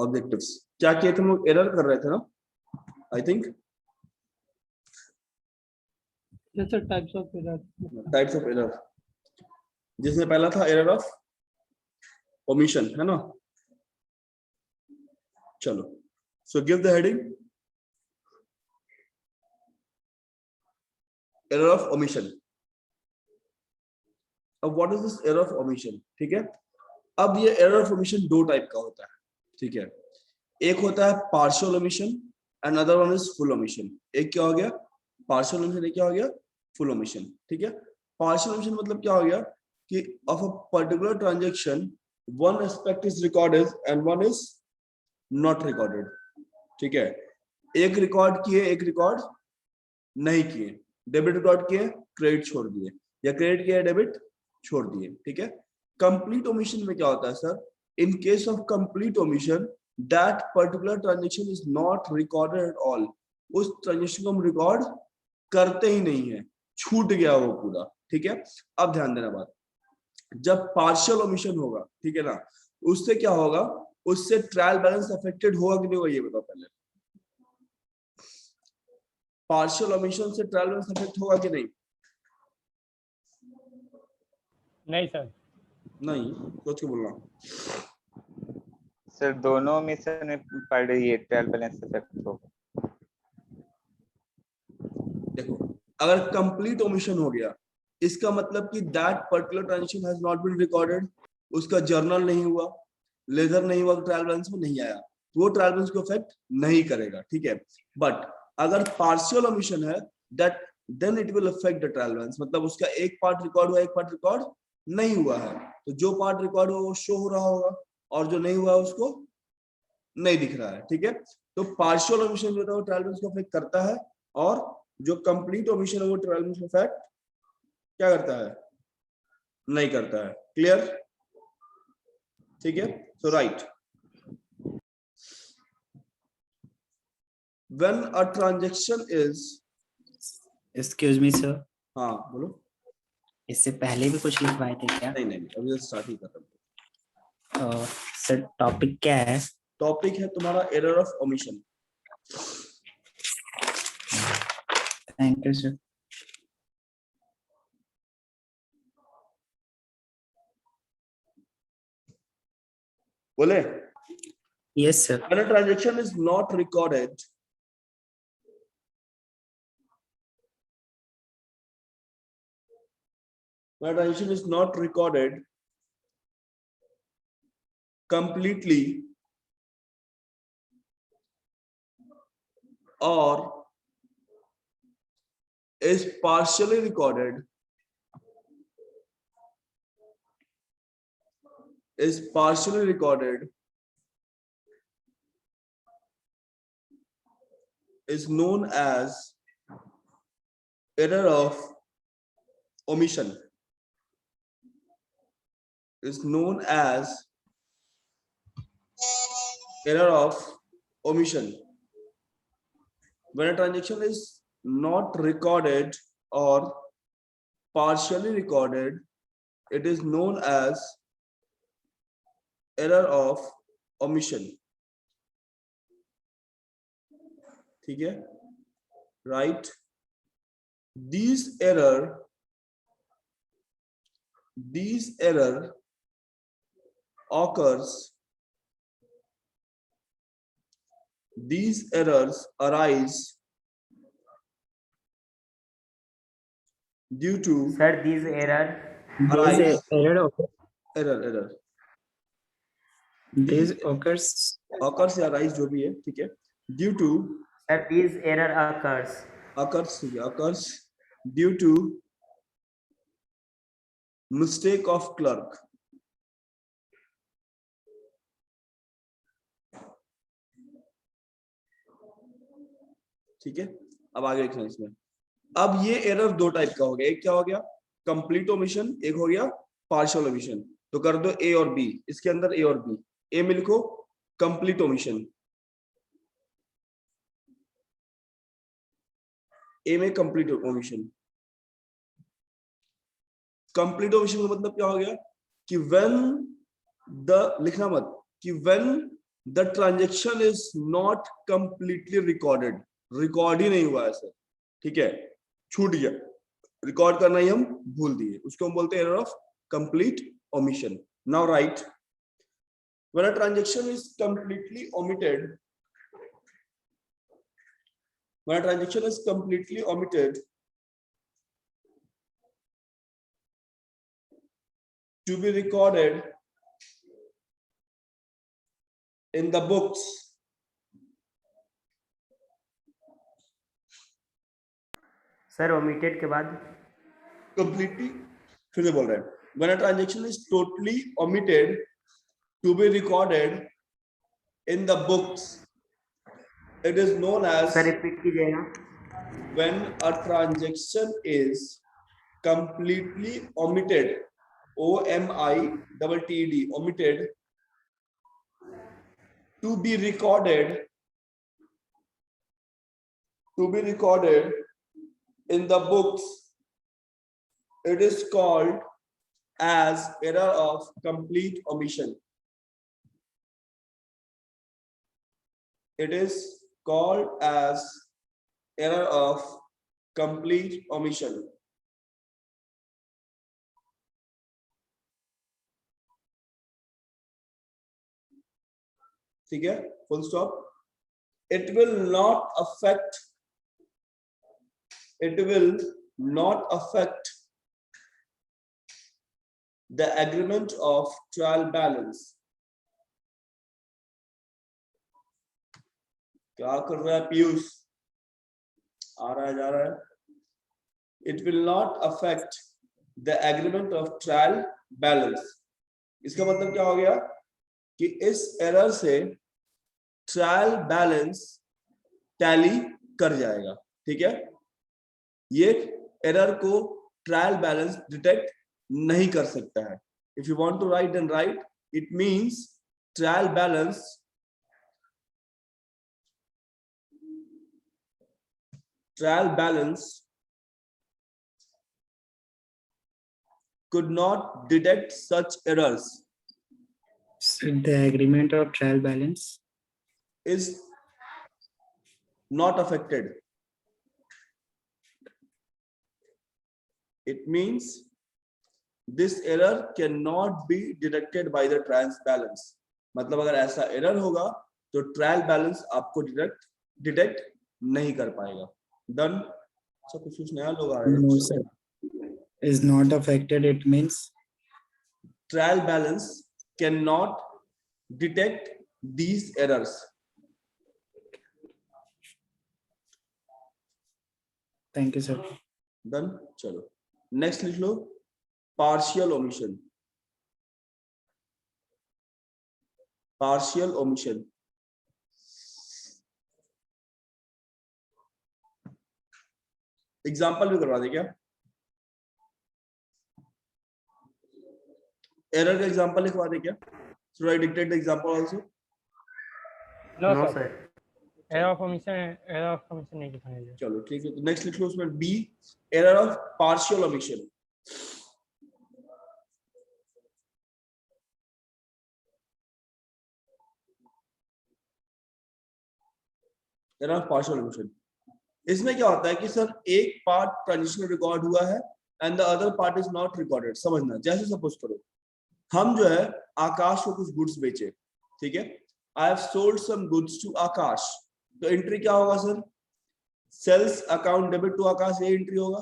Objectives क्या किए थे हम लोग, एरर कर रहे थे ना आई थिंक, जैसे टाइप्स ऑफ एरर, जिसमें पहला था एरर ऑफ ओमिशन, है ना। चलो, so give the heading error of omission. अब what is this error of omission, ठीक है। अब ये एरर ऑफ ओमिशन दो टाइप का होता है, ठीक है। एक होता है partial omission and other one is full omission. एक क्या हो गया पार्शियल ओमिशन, एक क्या हो गया फुल ओमिशन, ठीक है। पार्शियल ओमिशन मतलब क्या हो गया कि of a particular transaction one aspect is recorded and one is not recorded, ठीक है। एक रिकॉर्ड किए, एक रिकॉर्ड नहीं किए, डेबिट रिकॉर्ड किए, क्रेडिट छोड़ दिए, या क्रेडिट किया डेबिट छोड़ दिए, ठीक है। कंप्लीट ओमिशन में क्या होता है sir, in case of complete omission that particular transaction is not recorded at all, उस ट्रांजैक्शन को हम रिकॉर्ड करते ही नहीं है, छूट गया वो पूरा, ठीक है। अब ध्यान देना बात, जब पार्शियल ओमिशन होगा, ठीक है ना, उससे क्या होगा, उससे ट्रायल बैलेंस अफेक्टेड होगा कि नहीं होगा, ये बताओ पहले। पार्शियल ओमिशन से ट्रायल बैलेंस अफेक्ट होगा कि नहीं? नहीं सर, नहीं, सोच के बोलना। सर दोनों मिशन में पड़ रही है ट्रायल बैलेंस इफेक्ट होगा। देखो, अगर कंप्लीट ओमिशन हो गया, इसका मतलब कि that particular transaction has not been recorded, उसका जर्नल नहीं हुआ, लेजर नहीं हुआ, ट्रायल बैलेंस में नहीं आया, वो ट्रायल बैलेंस को अफेक्ट नहीं करेगा, ठीक है। बट अगर पार्शियल ओमिशन है, that then it will affect the trial balance, मतलब उसका एक पार्ट रिकॉर्ड हुआ, एक पार्ट रिकॉर्ड नहीं हुआ है, तो जो पार्ट रिकॉर्ड हुआ वो शो हो रहा होगा, और जो नहीं हुआ उसको नहीं दिख रहा है, ठीक है। तो पार्शियल ओमिशन जो है वो ट्रायल बैलेंस को अफेक्ट करता है, और जो कंप्लीट ओमिशन है वो ट्रायल बैलेंस को अफेक्ट क्या करता है, नहीं करता है। क्लियर, ठीक है। So right, when a transaction is, excuse me sir, हाँ बोलो। इससे पहले भी कुछ लिखवाए थे क्या? नहीं नहीं, अभी स्टार्ट ही कर रहा हूं। सर टॉपिक क्या है? टॉपिक है तुम्हारा error of omission. Thank you sir. बोले, yes sir. when a transaction is not recorded, when a transaction is not recorded completely or is partially recorded, is partially recorded, is known as error of omission, is known as error of omission. When a transaction is not recorded or partially recorded, it is known as error of omission, ठीक है, right? These error occurs, these errors arise due to Sir, these error arise, error error this occurs occurs या arise जो भी है, ठीक है, due to sir, these error occurs occurs due to mistake of clerk, ठीक है। अब आगे लिखना इसमें। अब ये एरर दो टाइप का हो गया, एक क्या हो गया कंप्लीट ओमिशन, एक हो गया पार्शियल ओमिशन। तो कर दो ए और बी, इसके अंदर ए और बी। ए में लिखो कंप्लीट ओमिशन, ए में कंप्लीट ओमिशन। कंप्लीट ओमिशन का मतलब क्या हो गया कि व्हेन द, लिखना मत, कि when the transaction is not completely recorded, record ही नहीं हुआ है सर, ठीक है, छूट गया, रिकॉर्ड करना ही हम भूल दिए, उसको हम बोलते हैं error of complete omission. Now right, when a transaction is completely omitted, when a transaction is completely omitted to be recorded in the books, sir omitted के बाद completely, फिर से बोल रहे हैं, when a transaction is totally omitted to be recorded in the books, it is known as, sir repeat कीजिएगा. when a transaction is completely omitted, OMITTED, omitted, to be recorded in the books, it is called as error of complete omission. It is called as error of complete omission. ठीक है, full stop. It will not affect the agreement of trial balance. क्या कर रहा है पीयूष, आ रहा है जा रहा है. It will not affect the agreement of trial balance. इसका मतलब क्या हो गया कि इस एरर से ट्रायल बैलेंस टैली कर जाएगा, ठीक है. ये एरर को ट्रायल बैलेंस डिटेक्ट नहीं कर सकता है. If you want to write then write, it means trial balance could not detect such errors. So the agreement of trial balance Is not affected. It means this error cannot be detected by the trial balance. मतलब अगर ऐसा error होगा तो trial balance आपको detect नहीं कर पाएगा. Done. सब कुछ नया लोग आ रहे no हैं. sir is not affected, it means trial balance cannot detect these errors. thank you sir. Done. चलो नेक्स्ट लिख लो, partial omission. Partial omission, example भी करवा दे क्या? एरर का एग्जाम्पल लिखवा दे क्या? Should I dictate the example also? No, no sir. Sir. Error of omission नहीं दिखाना है. चलो ठीक है, तो नेक्स्ट लिख लो उसमें B, error of partial omission. Error of partial omission, इसमें क्या होता है कि सर एक पार्ट ट्रांजिशन रिकॉर्ड हुआ है and the other part is not recorded. समझना, जैसे सपोज करो हम जो है आकाश को कुछ गुड्स बेचे, ठीक है, I have sold some goods to Akash, तो एंट्री क्या होगा sir? Sales account debit to Akash, ये एंट्री होगा.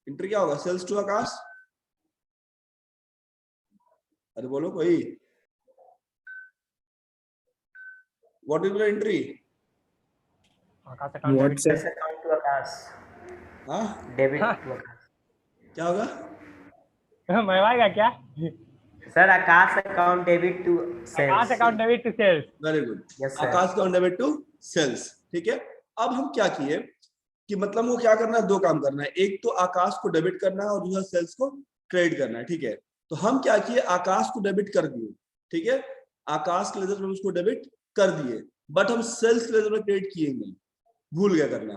एंट्री क्या होगा? Sales to Akash. अरे बोलो कोई, what is the entry? Akash account What debit. sir? Yes, account to Akash. हाँ Debit हाँ. to Akash. क्या होगा? मरवाएगा क्या? Sir, Akash account debit to sales. Akash account debit to sales. Very good. Yes, sir. आकाश का debit to sales, ठीक है. अब हम क्या किए कि मतलब वो क्या करना है, दो काम करना है, एक तो आकाश को डेबिट करना है और दूसरा सेल्स को क्रेडिट करना है, ठीक है. तो हम क्या किए, आकाश को डेबिट कर दिए, ठीक है, आकाश के लेजर में उसको डेबिट कर दिए, बट हम सेल्स के लेजर में क्रेडिट किए नहीं, भूल गया करना.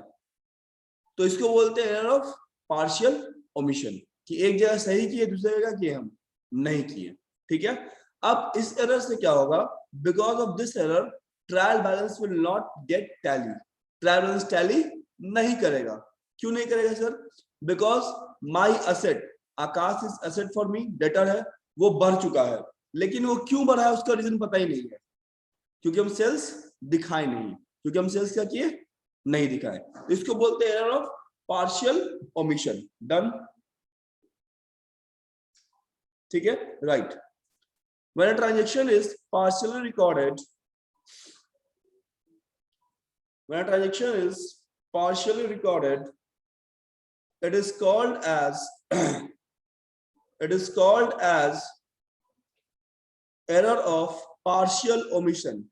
तो इसको बोलते हैं एरर ऑफ पार्शियल ओमिशन, कि एक जगह सही किए दूसरी जगह किए हम नहीं किए. ठीक है। अब इस एरर से क्या होगा, because of this error trial balance will not gate tally, trial balance tally नहीं करेगा। क्यों नहीं करेगा sir? Because my asset, Akash is asset for me, debtor है, वो बढ़ चुका है, लेकिन वो क्यों बढ़ा है उसका रीजन पता ही नहीं है, क्योंकि हम सेल्स दिखाए नहीं, क्योंकि हम सेल्स क्या किए, नहीं दिखाए। इसको बोलते हैं error of partial omission. Done, ठीक है, right. When a transaction is partially recorded, when a transaction is partially recorded, it is called as it is called as error of partial omission.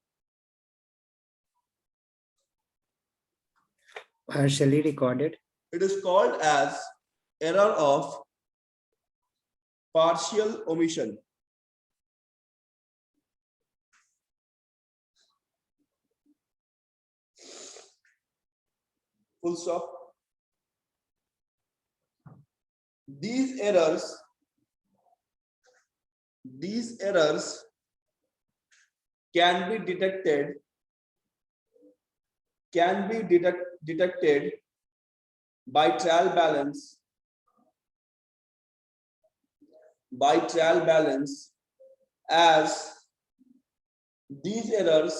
Partially recorded. It is called as error of partial omission. Full stop. These errors can be detected by trial balance as these errors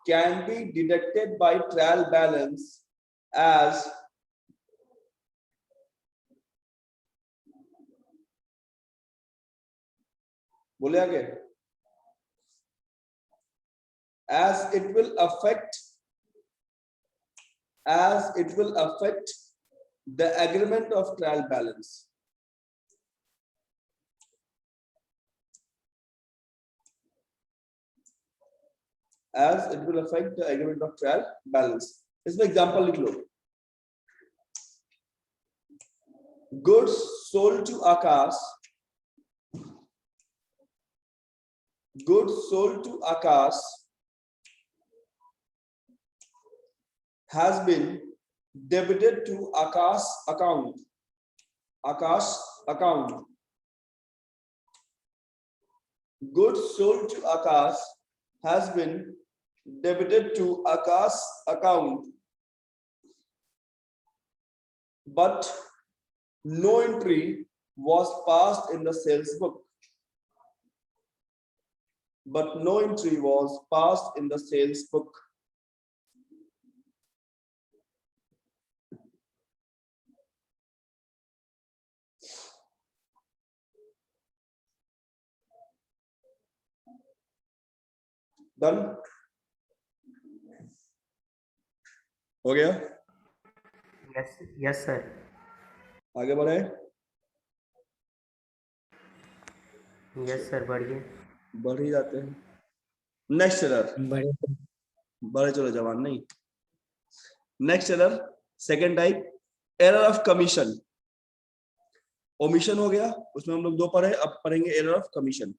can be detected by trial balance as बोले आगे, as it will affect the agreement of trial balance. As it will affect the agreement of trial balance. इसमें example लिख लो। Goods sold to Akash. Goods sold to Akash has been debited to Akash account. Akash account. Goods sold to Akash has been debited to Akash account, but no entry was passed in the sales book. But no entry was passed in the sales book. Done? हो गया? Yes, sir. आगे बढ़े? Yes, sir. बढ़िए. बढ़ ही जाते हैं। Next error, बड़े बढ़े चलो जवान नहीं। Next error, second type, error of commission. Omission हो गया, उसमें हम लोग दो पढ़े, अब पढ़ेंगे एरर ऑफ कमीशन।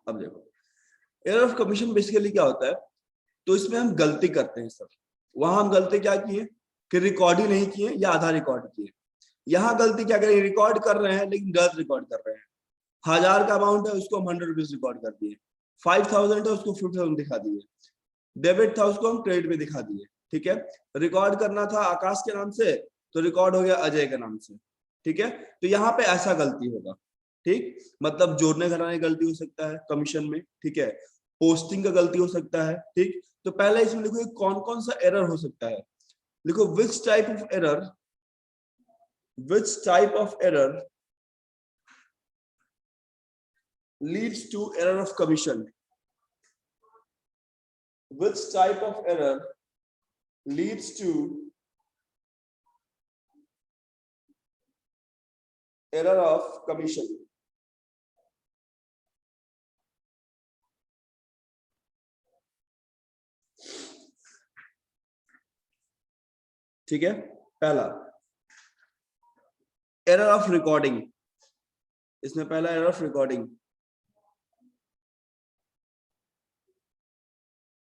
अब देखो, एरर ऑफ कमीशन बेसिकली क्या होता है, तो इसमें हम गलती करते हैं सर। वहां हम गलती क्या किए कि रिकॉर्ड ही नहीं किए या आधा रिकॉर्ड किए। यहाँ गलती क्या करें, रिकॉर्ड कर रहे हैं लेकिन गलत रिकॉर्ड कर रहे हैं। 1000 का अमाउंट है, उसको हम 100 रुपीज रिकॉर्ड कर दिए। 5000 है, उसको 5000 दिखा दिए। डेबिट था, उसको हम क्रेडिट में दिखा दिए। ठीक है, रिकॉर्ड करना था आकाश के नाम से, तो रिकॉर्ड हो गया अजय के नाम से। ठीक है, तो यहाँ पे ऐसा गलती होगा। ठीक, मतलब जोड़ने घटाने गलती हो सकता है कमीशन में। ठीक है, पोस्टिंग का गलती हो सकता है। ठीक, तो पहले इसमें लिखो कौन कौन सा एरर हो सकता है। लिखो which type of error leads to error of commission. Which type of error leads to error of commission? ठीक है, पहला एरर ऑफ रिकॉर्डिंग, इसमें पहला एरर ऑफ रिकॉर्डिंग,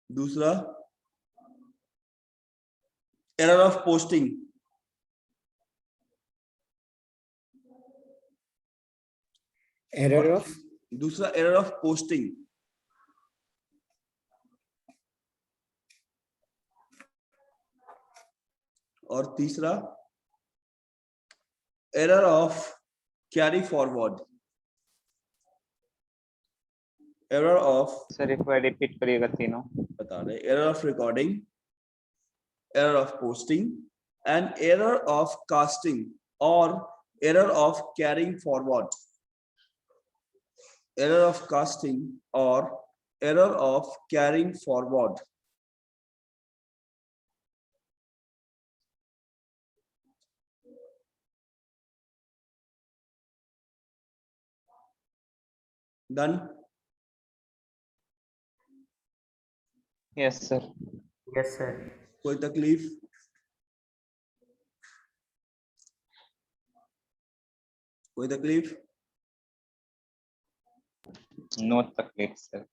दूसरा error of posting, Error of दूसरा एरर ऑफ पोस्टिंग, और तीसरा error of carry forward, error of, sir एक बार रिपीट करिएगा तीनों। बता रहे, error of recording, error of posting and error of casting और error of carrying forward, error of casting और error of carrying forward. Done? Yes sir. Yes, sir. कोई तकलीफ? कोई तकलीफ? नो तकलीफ सर।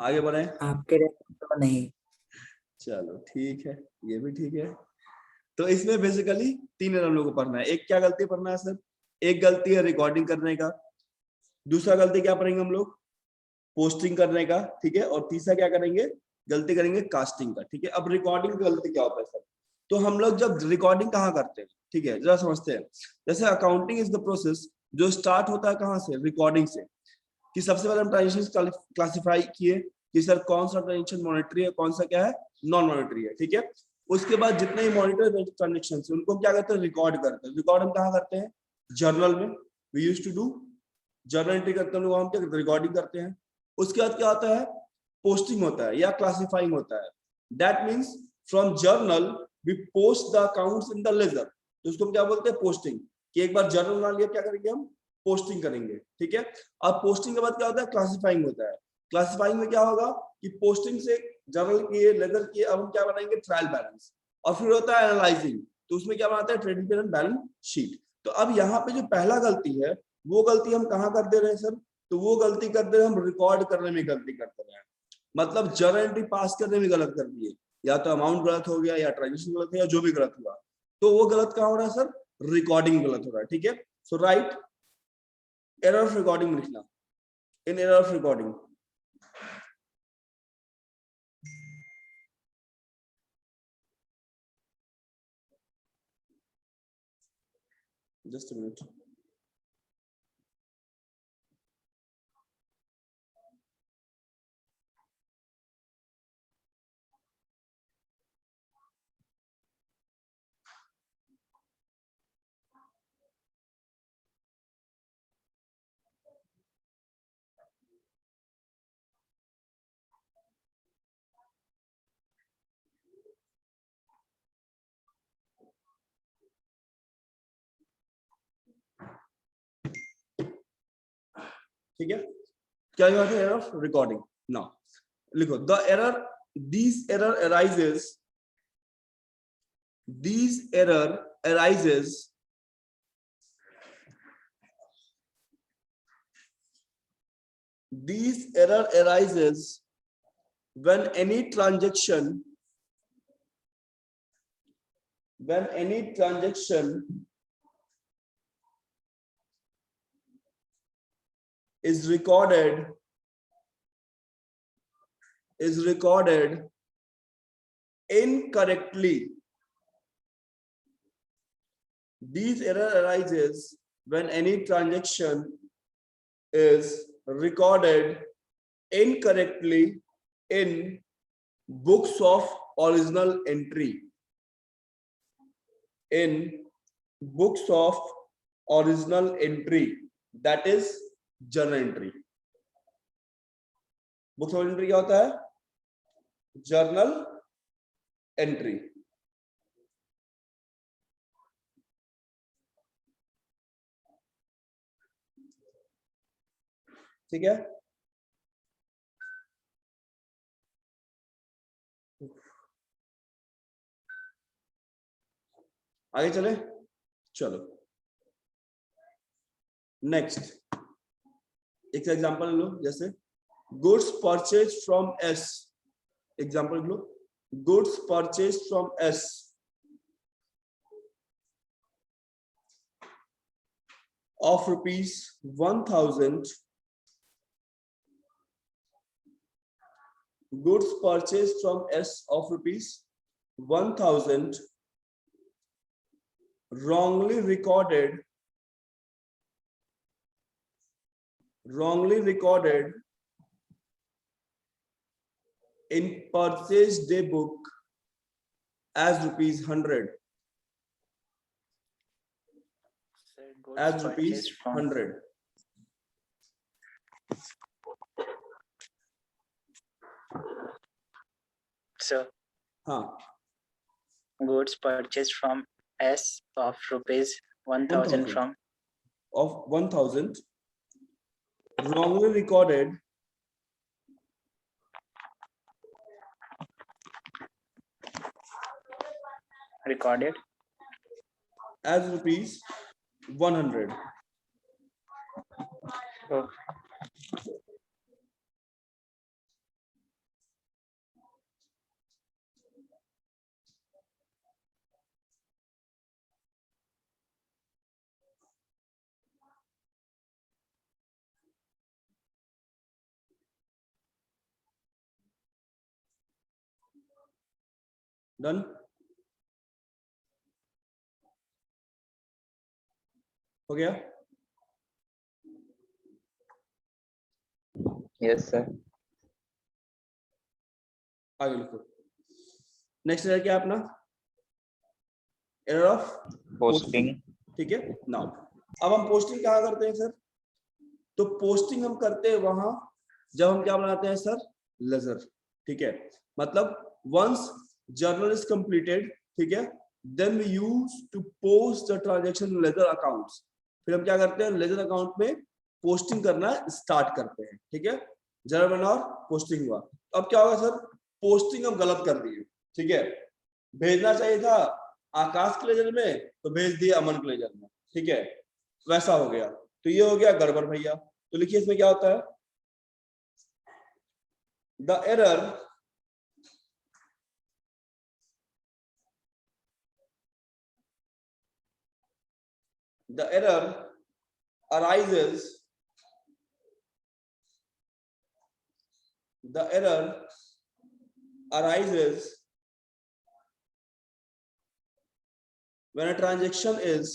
आगे बढ़े? आपके तो नहीं। चलो ठीक है, ये भी ठीक है। तो इसमें बेसिकली तीन एरर हम लोग को पढ़ना है। एक क्या गलती पढ़ना है सर? एक गलती है रिकॉर्डिंग करने का, दूसरा गलती क्या पढ़ेंगे हम लोग? पोस्टिंग करने का, ठीक है, और तीसरा क्या करेंगे? गलती करेंगे कास्टिंग का, ठीक है। अब रिकॉर्डिंग की गलती क्या होता है सर? तो हम लोग जब रिकॉर्डिंग कहाँ करते हैं, ठीक है, जरा समझते हैं। जैसे अकाउंटिंग इज द प्रोसेस जो स्टार्ट होता है कहाँ से? रिकॉर्डिंग से। कि सबसे पहले हम ट्रांजेक्शन क्लासिफाई किए कि सर कौन सा ट्रांजेक्शन मॉनिटरी है, कौन सा क्या है नॉन मॉनिटरी है, ठीक है। उसके बाद जितने ही मॉनिटर ट्रांजेक्शन है उनको क्या करते हैं? रिकॉर्ड करते हैं। रिकॉर्ड हम कहाँ करते हैं? जर्नल में। We used to do journal entry करते हैं लोग, हम क्या करते हैं? रिकॉर्डिंग करते हैं। उसके बाद क्या होता है? पोस्टिंग होता है या क्लासिफाइंग होता है। That means from journal we post the accounts in the ledger. तो उसको हम क्या बोलते हैं? पोस्टिंग। कि एक बार जर्नल बना लिया, क्या करेंगे हम? पोस्टिंग करेंगे, ठीक है। अब पोस्टिंग के बाद क्या होता है? क्लासिफाइंग होता है। क्लासिफाइंग में क्या होगा कि पोस्टिंग से जर्नल किए, लेजर किए, अब हम क्या बनाएंगे? Trial balance. और फिर होता है एनालाइजिंग, तो उसमें क्या बनाते हैं? Trading period balance sheet. तो अब यहाँ पे जो पहला गलती है वो गलती हम कहाँ कर दे रहे हैं सर? तो वो गलती कर दे रहे हैं हम रिकॉर्ड करने में गलती करते रहे हैं। मतलब जर्नल एंट्री पास करने में गलत कर दिए, या तो अमाउंट गलत हो गया, या ट्रांजेक्शन गलत है, या जो भी गलत हुआ, तो वो गलत कहाँ हो रहा है सर? रिकॉर्डिंग गलत हो रहा है, ठीक है। So right error of recording में लिखना, in error of recording. Just a minute. ठीक है, क्या बात है? Error of recording. नाउ लिखो the error, these error arises, these error arises these error arises when any transaction is recorded incorrectly. These error arises when any transaction is recorded incorrectly in books of original entry. In books of original entry, that is journal entry. Books of entry क्या होता है? Journal entry. ठीक है, आगे चले। चलो next एक example लो, जैसे goods purchase from S, example low, goods purchase from S of rupees 1000, goods purchased from S of rupees 1000 wrongly recorded in purchase day book as rupees 100, as rupees 100. So हाँ, goods purchased from S of rupees 1000 from of 1000 wrongly recorded as rupees 100. oh, Done? हो गया? yes sir. आगे लिखो. Next है क्या अपना? Error of Posting. ठीक है. नाउ अब हम पोस्टिंग कहाँ करते हैं सर? तो पोस्टिंग हम करते हैं वहां जब हम क्या बनाते हैं सर? लेजर. ठीक है, मतलब वंस जर्नल इज कंप्लीटेड, ठीक है, then we use to post the transaction in ledger accounts. फिर हम क्या करते हैं? लेजर अकाउंट में पोस्टिंग करना स्टार्ट करते हैं. ठीक है, जर्नल बना और पोस्टिंग हुआ. अब क्या होगा सर? पोस्टिंग हम गलत कर दिए. ठीक है, भेजना चाहिए था आकाश के लेजर में तो भेज दिए अमन के लेजर में. ठीक है, वैसा हो गया. तो ये हो गया गड़बड़ भैया. तो लिखिए इसमें क्या होता है? The error arises when a transaction is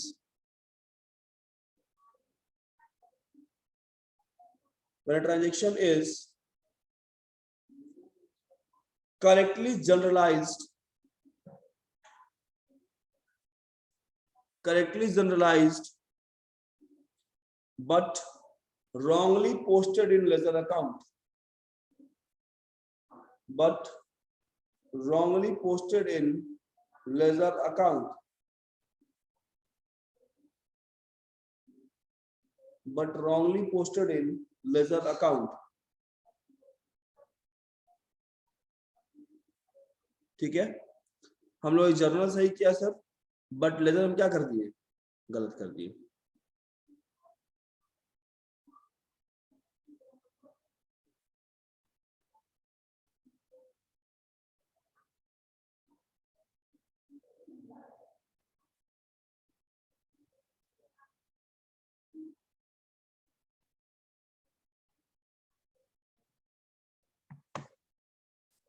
correctly generalized but wrongly posted in ledger account. But wrongly posted in ledger account. But wrongly posted in ledger account. ठीक है, हम लोग जर्नल सही किया सर, बट लेजर हम क्या कर दिए? गलत कर दिए.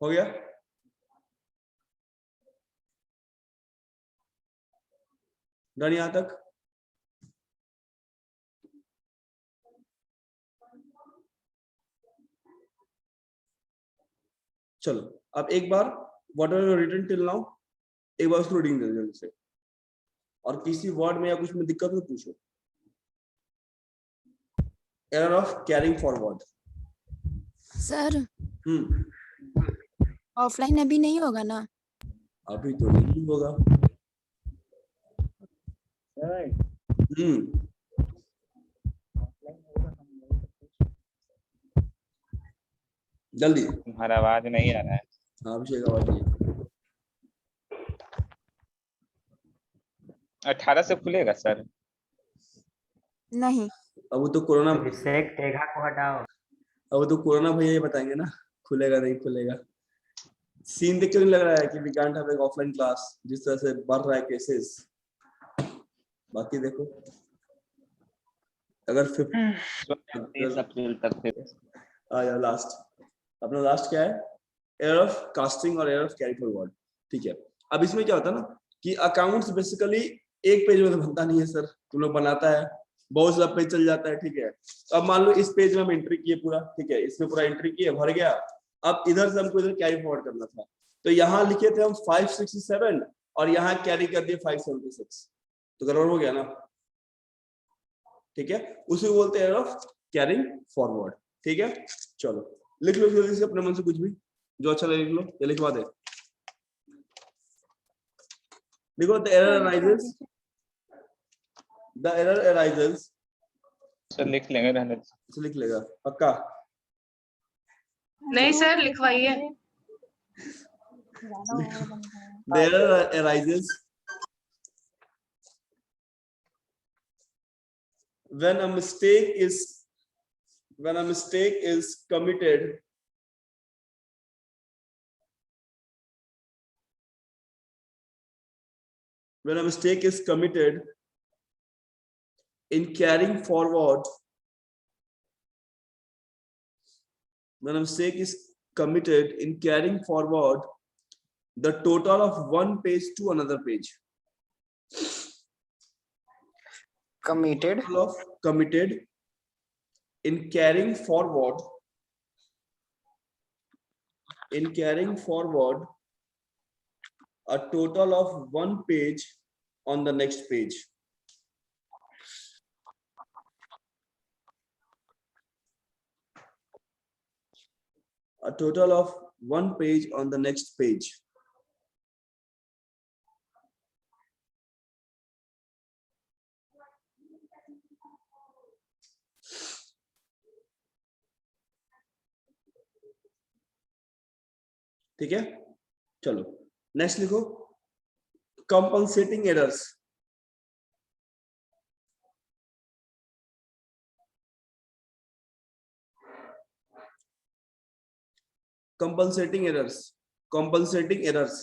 हो गया? डन यहां तक? चलो अब एक बार whatever written till now एक बार उसको रीडिंग दे दो जल्दी से, और किसी वर्ड में या कुछ में दिक्कत हो पूछो. Error of carrying forward. Sir offline अभी नहीं होगा ना? अभी तो नहीं होगा. जल्दी. तुम्हारा आवाज नहीं आ रहा है. हाँ अभिषेक आवाज नहीं. 18 से खुलेगा सर? नहीं. अब वो तो कोरोना अभिषेक टेघा को हटाओ। अब वो तो कोरोना भैया ये बताएंगे ना, खुलेगा नहीं खुलेगा। सीन देख के नहीं लग रहा है कि we can't have offline class, जिस तरह से बढ़ रहा है केसेस। बाकी देखो अगर 30 अप्रैल तक फिर आया लास्ट, अपना लास्ट क्या है, एरर ऑफ कास्टिंग और एरर ऑफ कैरी फॉरवर्ड। ठीक है, अब इसमें क्या होता है ना कि अकाउंट्स बेसिकली एक पेज में तो बनता नहीं है सर, तुम लोग बनाता है बहुत सारा पेज चल जाता है। ठीक है, अब मान लो इस पेज में हम एंट्री किए पूरा, ठीक है, इसमें पूरा एंट्री किए, भर गया। अब इधर से हमको इधर कैरी फॉरवर्ड करना था, तो यहाँ लिखे थे हम 567 और यहाँ कैरी कर दिए 576, तो गड़बड़ हो गया ना। ठीक है, उसे बोलते हैं एरर ऑफ कैरिंग फॉरवर्ड। ठीक है, चलो लिख लो जल्दी से अपने मन से कुछ भी जो अच्छा लगे लिख लो, या लिखवा दे। देखो द एरर अराइजेस सर लिख लेंगे, रहने दो। लिख लेगा पक्का। नहीं sir लिखवाइए। The error arises when a mistake is committed in carrying forward the total of one page to another page. Committed. Total of committed in carrying forward a total of one page on the next page. A total of one page on the next page. ठीक है, चलो next लिखो compensating errors. compensating errors compensating errors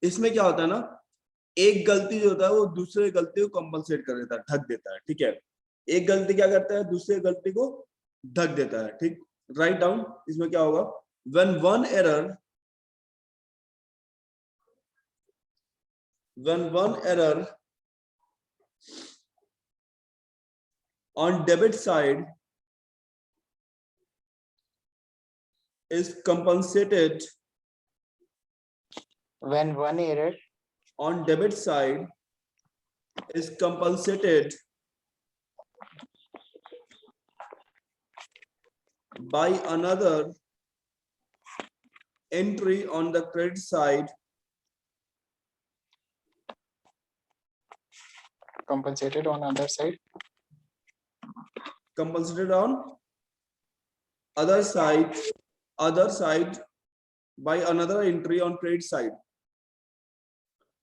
इसमें क्या होता है ना, एक गलती जो होता है वो दूसरे गलती को कंपनसेट कर देता है, ढक देता है। ठीक है, एक गलती क्या करता है, दूसरे गलती को ढक देता है। ठीक, राइट डाउन इसमें क्या होगा, when one error on debit side is compensated When one error on debit side is compensated by another entry on the credit side, compensated on other side. compensated on other side by another entry on credit side.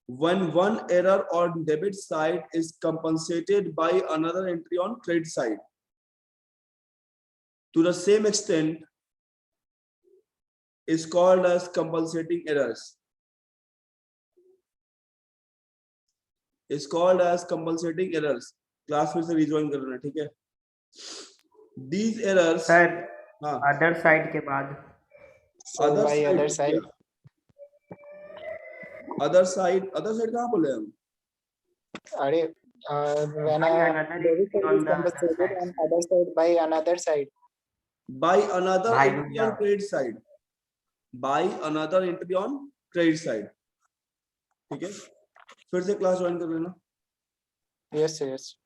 When one error on debit side is compensated by another entry on credit side, to the same extent is called as compensating errors. Is called as compensating errors. Class फिर से rejoin कर लेना, ठीक है। These errors, sir हाँ, other side के बाद So by other side. other side कहाँ बोले हम? अरे when By a another debit entry side on is the other compensated side. on other side by another side. By another भाई entry रुक on जाओ। credit side. By another entry on credit side. ठीक है, फिर से class join कर लेना। Yes, yes.